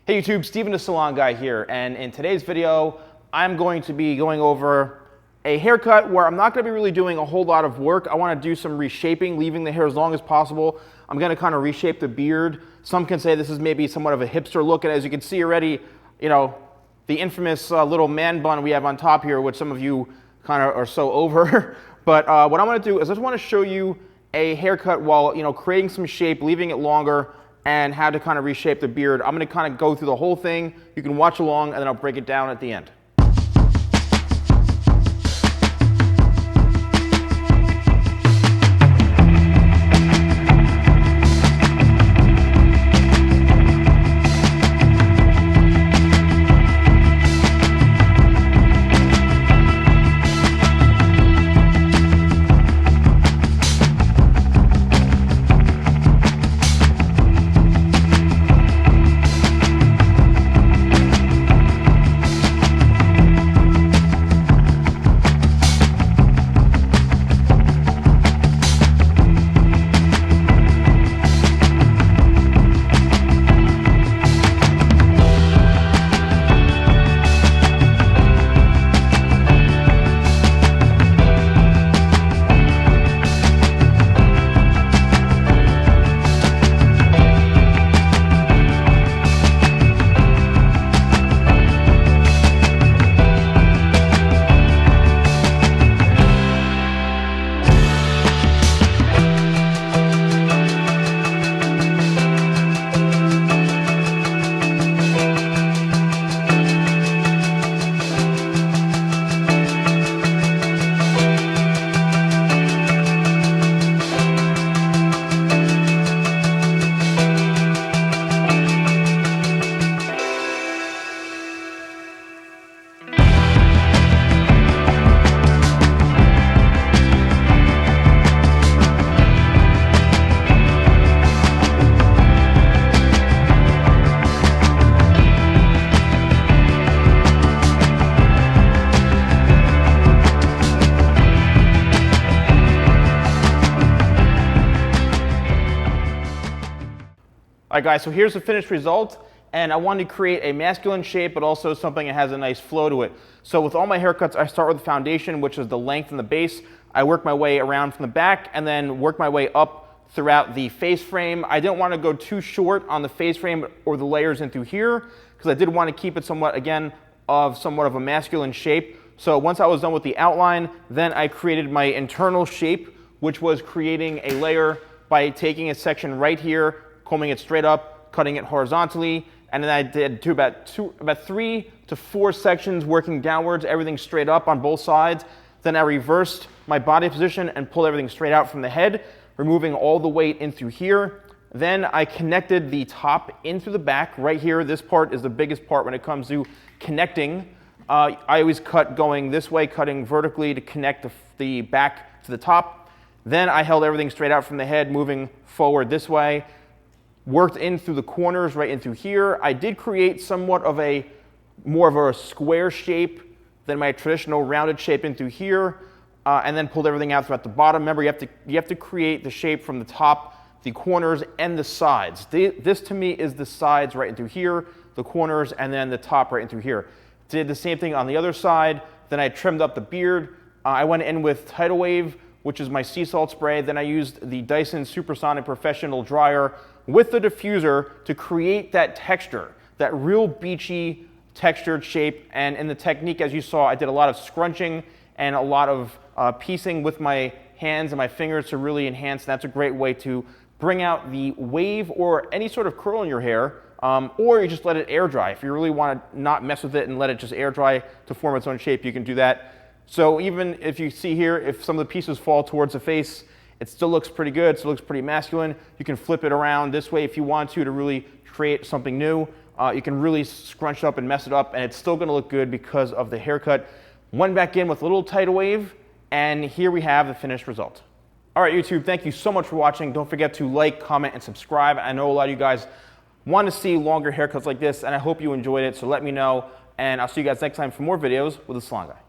Hey YouTube, Steven the Salon Guy here, and in today's video, I'm going to be going over a haircut where I'm not going to be really doing a whole lot of work. I want to do some reshaping, leaving the hair as long as possible. I'm going to kind of reshape the beard. Some can say this is maybe somewhat of a hipster look, and as you can see already, you know, the infamous little man bun we have on top here, which some of you kind of are so over. But what I'm going to do is I just want to show you a haircut while, you know, creating some shape, leaving it longer, and how to kind of reshape the beard. I'm going to kind of go through the whole thing. You can watch along, and then I'll break it down at the end. All right guys, so here's the finished result, and I wanted to create a masculine shape but also something that has a nice flow to it. So with all my haircuts, I start with the foundation, which is the length and the base. I work my way around from the back and then work my way up throughout the face frame. I didn't want to go too short on the face frame or the layers into here because I did want to keep it somewhat of a masculine shape. So once I was done with the outline, then I created my internal shape, which was creating a layer by taking a section right here, combing it straight up, cutting it horizontally, and then I did about 3 to 4 sections working downwards, everything straight up on both sides. Then I reversed my body position and pulled everything straight out from the head, removing all the weight in through here. Then I connected the top in through the back right here. This part is the biggest part when it comes to connecting. I always cut going this way, cutting vertically to connect the back to the top. Then I held everything straight out from the head, moving forward this way. Worked in through the corners, right in through here. I did create somewhat of more of a square shape than my traditional rounded shape in through here, and then pulled everything out throughout the bottom. Remember, you have to create the shape from the top, the corners, and the sides. This to me is the sides right in through here, the corners, and then the top right in through here. Did the same thing on the other side. Then I trimmed up the beard. I went in with Tidal Wave, which is my sea salt spray. Then I used the Dyson Supersonic Professional Dryer with the diffuser to create that texture, that real beachy textured shape. And in the technique, as you saw, I did a lot of scrunching and a lot of piecing with my hands and my fingers to really enhance. And that's a great way to bring out the wave or any sort of curl in your hair, or you just let it air dry. If you really want to not mess with it and let it just air dry to form its own shape, you can do that. So even if you see here, if some of the pieces fall towards the face, it still looks pretty good, still looks pretty masculine. You can flip it around this way if you want to really create something new. You can really scrunch it up and mess it up, and it's still gonna look good because of the haircut. Went back in with a little Tidal Wave, and here we have the finished result. All right, YouTube, thank you so much for watching. Don't forget to like, comment, and subscribe. I know a lot of you guys want to see longer haircuts like this, and I hope you enjoyed it, so let me know, and I'll see you guys next time for more videos with the Salon Guy.